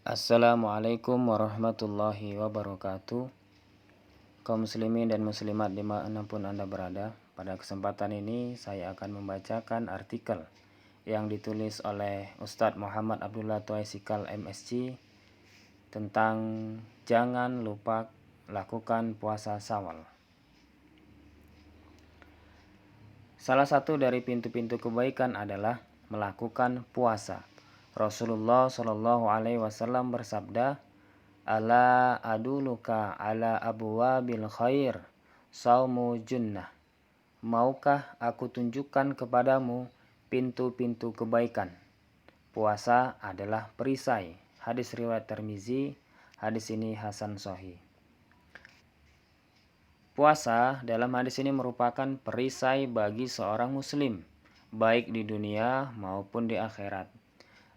Assalamualaikum warahmatullahi wabarakatuh. Kaum muslimin dan muslimat dimanapun Anda berada, pada kesempatan ini saya akan membacakan artikel yang ditulis oleh Ustadz Muhammad Abdullah Tuaisikal MSc tentang jangan lupa lakukan puasa Syawal. Salah satu dari pintu-pintu kebaikan adalah melakukan puasa. Rasulullah Shallallahu Alaihi Wasallam bersabda, "Ala aduluka ala abwabil khair, saumu junnah." Maukah aku tunjukkan kepadamu pintu-pintu kebaikan? Puasa adalah perisai. Hadis riwayat Tirmizi. Hadis ini hasan sahih. Puasa dalam hadis ini merupakan perisai bagi seorang muslim, baik di dunia maupun di akhirat.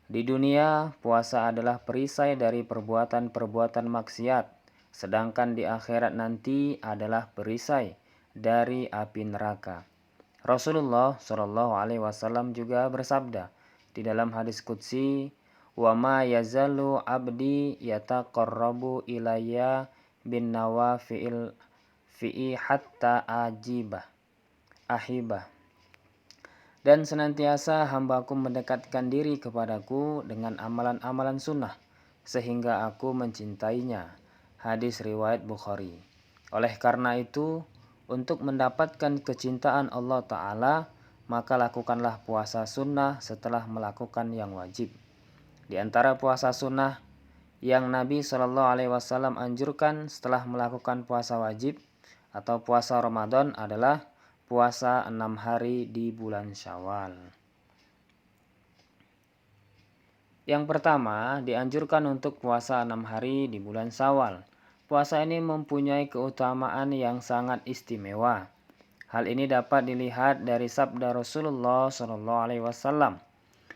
Di dunia, puasa adalah perisai dari perbuatan-perbuatan maksiat, sedangkan di akhirat nanti adalah perisai dari api neraka. Rasulullah Shallallahu Alaihi Wasallam juga bersabda di dalam hadis qudsi, "Wa ma yazalu abdi yataqarrabu ilayya bin nawafil fi'i hatta ahibah." Dan senantiasa hambaku mendekatkan diri kepadaku dengan amalan-amalan sunnah, sehingga aku mencintainya. Hadis riwayat Bukhari. Oleh karena itu, untuk mendapatkan kecintaan Allah Ta'ala, maka lakukanlah puasa sunnah setelah melakukan yang wajib. Di antara puasa sunnah yang Nabi SAW anjurkan setelah melakukan puasa wajib atau puasa Ramadan adalah puasa 6 hari di bulan Syawal. Yang pertama, dianjurkan untuk puasa 6 hari di bulan Syawal. Puasa ini mempunyai keutamaan yang sangat istimewa. Hal ini dapat dilihat dari sabda Rasulullah SAW.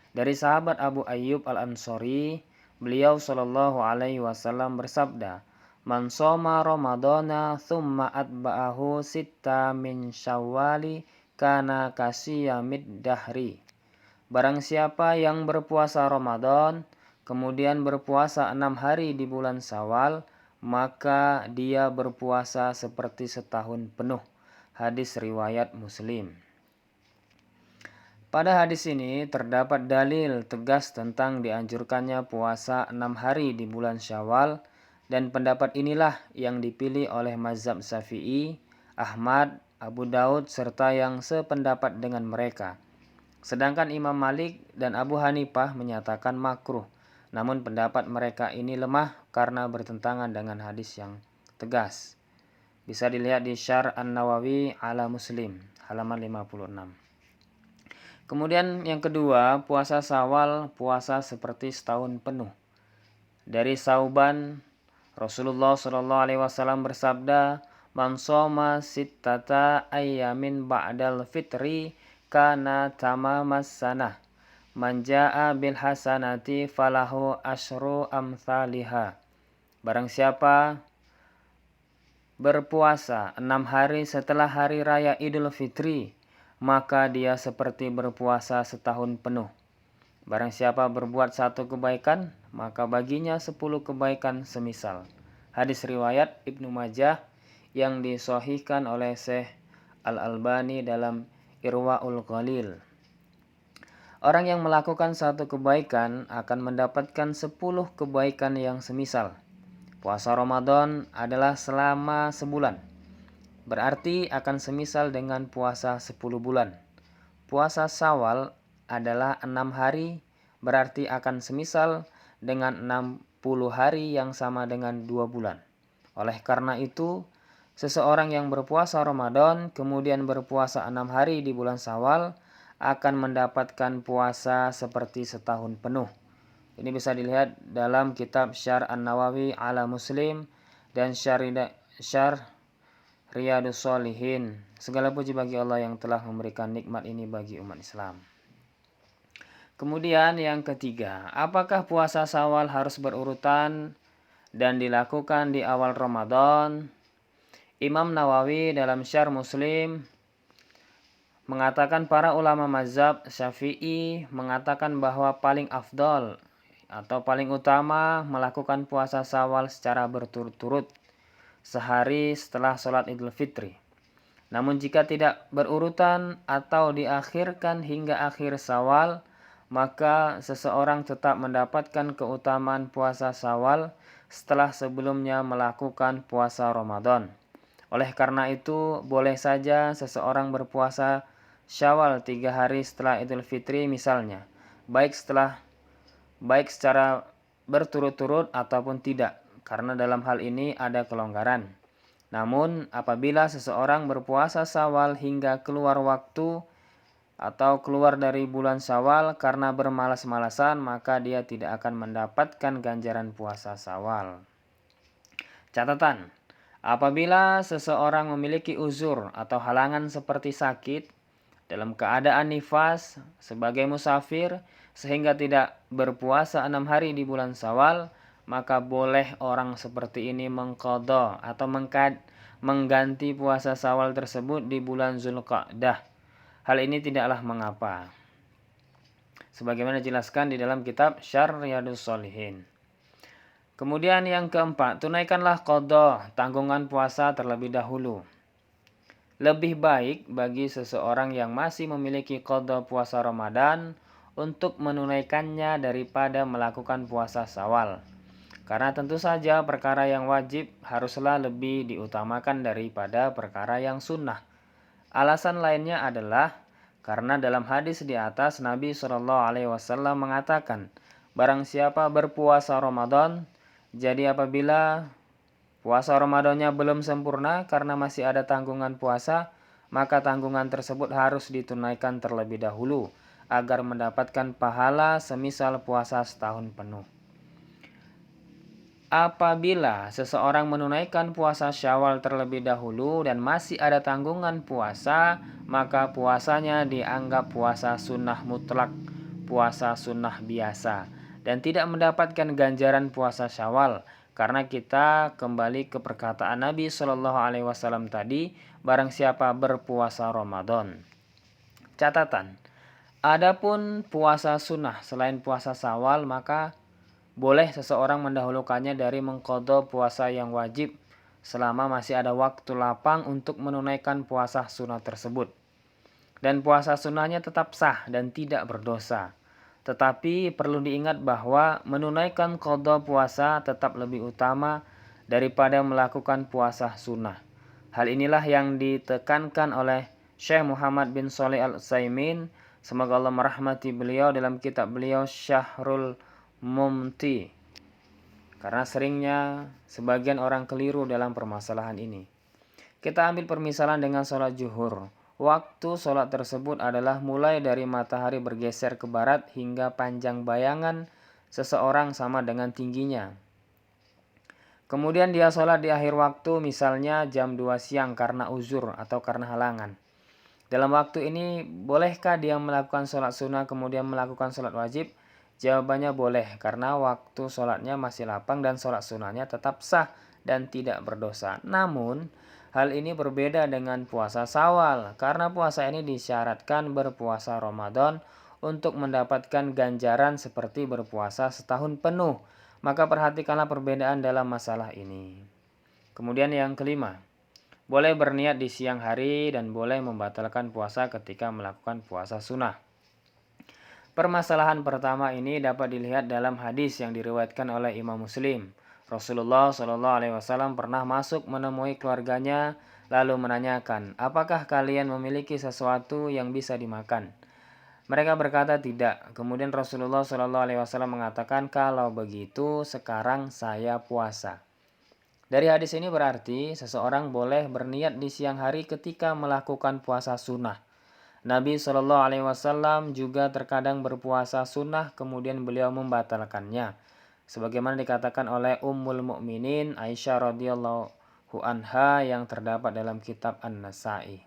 Dari sahabat Abu Ayyub Al-Ansari, beliau SAW bersabda, "Man shoma Ramadana thumma atba'ahu sitta min Syawali kana kasiyamid dahri." Barang siapa yang berpuasa Ramadan, kemudian berpuasa 6 hari di bulan Syawal, maka dia berpuasa seperti setahun penuh. Hadis riwayat Muslim. Pada hadis ini terdapat dalil tegas tentang dianjurkannya puasa 6 hari di bulan Syawal, dan pendapat inilah yang dipilih oleh mazhab Syafi'i, Ahmad, Abu Daud, serta yang sependapat dengan mereka. Sedangkan Imam Malik dan Abu Hanifah menyatakan makruh, namun pendapat mereka ini lemah karena bertentangan dengan hadis yang tegas. Bisa dilihat di Syarh An-Nawawi ala Muslim, halaman 56. Kemudian yang kedua, puasa Syawal, puasa seperti setahun penuh. Dari Sauban, Rasulullah SAW bersabda, "Man shoma sittata ayyamin ba'dal fitri kana tamamas sanah. Man ja'a bil hasanati falahu asyru amthaliha." Barang siapa berpuasa 6 hari setelah hari raya Idul Fitri, maka dia seperti berpuasa setahun penuh. Barang siapa berbuat 1 kebaikan, maka baginya 10 kebaikan semisal. Hadis riwayat Ibnu Majah yang disahihkan oleh Syekh Al-Albani dalam Irwaul Ghalil. Orang yang melakukan 1 kebaikan akan mendapatkan 10 kebaikan yang semisal. Puasa Ramadan adalah selama sebulan. Berarti akan semisal dengan puasa 10 bulan. Puasa Syawal adalah 6 hari, berarti akan semisal dengan 60 hari yang sama dengan 2 bulan. Oleh karena itu, seseorang yang berpuasa Ramadan kemudian berpuasa 6 hari di bulan Syawal akan mendapatkan puasa seperti setahun penuh. Ini bisa dilihat dalam kitab Syarh An-Nawawi ala Muslim dan Syarh Riyadus Shalihin. Segala puji bagi Allah yang telah memberikan nikmat ini bagi umat Islam. Kemudian yang ketiga, apakah puasa Syawal harus berurutan dan dilakukan di awal Ramadan? Imam Nawawi dalam Syarh Muslim mengatakan para ulama mazhab Syafi'i mengatakan bahwa paling afdol atau paling utama melakukan puasa Syawal secara berturut-turut sehari setelah sholat Idul Fitri. Namun jika tidak berurutan atau diakhirkan hingga akhir Syawal, maka seseorang tetap mendapatkan keutamaan puasa Syawal setelah sebelumnya melakukan puasa Ramadan. Oleh karena itu, boleh saja seseorang berpuasa Syawal 3 hari setelah Idul Fitri misalnya, baik secara berturut-turut ataupun tidak, karena dalam hal ini ada kelonggaran. Namun, apabila seseorang berpuasa Syawal hingga keluar waktu atau keluar dari bulan Syawal karena bermalas-malasan, maka dia tidak akan mendapatkan ganjaran puasa Syawal. Catatan: apabila seseorang memiliki uzur atau halangan seperti sakit, dalam keadaan nifas, sebagai musafir, sehingga tidak berpuasa 6 hari di bulan Syawal, maka boleh orang seperti ini mengqadha atau mengganti puasa Syawal tersebut di bulan Zulqa'dah. Hal ini tidaklah mengapa, sebagaimana dijelaskan di dalam kitab Syarh Riyadhus Shalihin. Kemudian yang keempat, tunaikanlah qadha, tanggungan puasa terlebih dahulu. Lebih baik bagi seseorang yang masih memiliki qadha puasa Ramadan untuk menunaikannya daripada melakukan puasa Syawal. Karena tentu saja perkara yang wajib haruslah lebih diutamakan daripada perkara yang sunnah. Alasan lainnya adalah karena dalam hadis di atas Nabi SAW mengatakan, barang siapa berpuasa Ramadan, jadi apabila puasa Ramadannya belum sempurna karena masih ada tanggungan puasa, maka tanggungan tersebut harus ditunaikan terlebih dahulu agar mendapatkan pahala semisal puasa setahun penuh. Apabila seseorang menunaikan puasa Syawal terlebih dahulu dan masih ada tanggungan puasa, maka puasanya dianggap puasa sunnah mutlak, puasa sunnah biasa, dan tidak mendapatkan ganjaran puasa Syawal. Karena kita kembali ke perkataan Nabi SAW tadi, barang siapa berpuasa Ramadan. Catatan: adapun puasa sunnah selain puasa Syawal, maka boleh seseorang mendahulukannya dari mengqadha puasa yang wajib selama masih ada waktu lapang untuk menunaikan puasa sunnah tersebut. Dan puasa sunnahnya tetap sah dan tidak berdosa. Tetapi perlu diingat bahwa menunaikan qadha puasa tetap lebih utama daripada melakukan puasa sunnah. Hal inilah yang ditekankan oleh Syekh Muhammad bin Shalih Al-Utsaimin, semoga Allah merahmati beliau, dalam kitab beliau Syahrul Mumti, karena seringnya sebagian orang keliru dalam permasalahan ini. Kita ambil permisalan dengan sholat zuhur. Waktu sholat tersebut adalah mulai dari matahari bergeser ke barat hingga panjang bayangan seseorang sama dengan tingginya. Kemudian dia sholat di akhir waktu, misalnya jam 2 siang karena uzur atau karena halangan. Dalam waktu ini, bolehkah dia melakukan sholat sunnah kemudian melakukan sholat wajib? Jawabannya boleh, karena waktu sholatnya masih lapang dan sholat sunnahnya tetap sah dan tidak berdosa. Namun, hal ini berbeda dengan puasa Syawal, karena puasa ini disyaratkan berpuasa Ramadan untuk mendapatkan ganjaran seperti berpuasa setahun penuh. Maka perhatikanlah perbedaan dalam masalah ini. Kemudian yang kelima, boleh berniat di siang hari dan boleh membatalkan puasa ketika melakukan puasa sunnah. Permasalahan pertama ini dapat dilihat dalam hadis yang diriwayatkan oleh Imam Muslim. Rasulullah SAW pernah masuk menemui keluarganya lalu menanyakan, apakah kalian memiliki sesuatu yang bisa dimakan? Mereka berkata tidak. Kemudian Rasulullah SAW mengatakan, kalau begitu sekarang saya puasa. Dari hadis ini berarti seseorang boleh berniat di siang hari ketika melakukan puasa sunnah. Nabi SAW juga terkadang berpuasa sunnah kemudian beliau membatalkannya, sebagaimana dikatakan oleh Ummul Mukminin Aisyah radhiyallahu anha yang terdapat dalam kitab An-Nasa'i.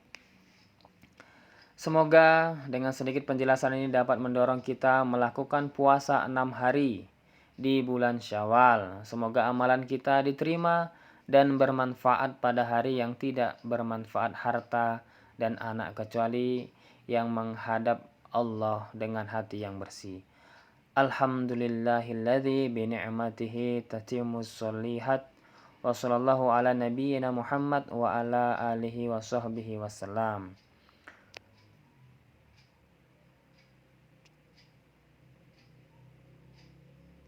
Semoga dengan sedikit penjelasan ini dapat mendorong kita melakukan puasa 6 hari di bulan Syawal. Semoga amalan kita diterima dan bermanfaat pada hari yang tidak bermanfaat harta dan anak, kecuali yang menghadap Allah dengan hati yang bersih. Alhamdulillahilladzi bi ni'matihi tatimmus sholihat. Wa sallallahu ala nabiyyina Muhammad wa ala alihi wa sahbihi wasallam.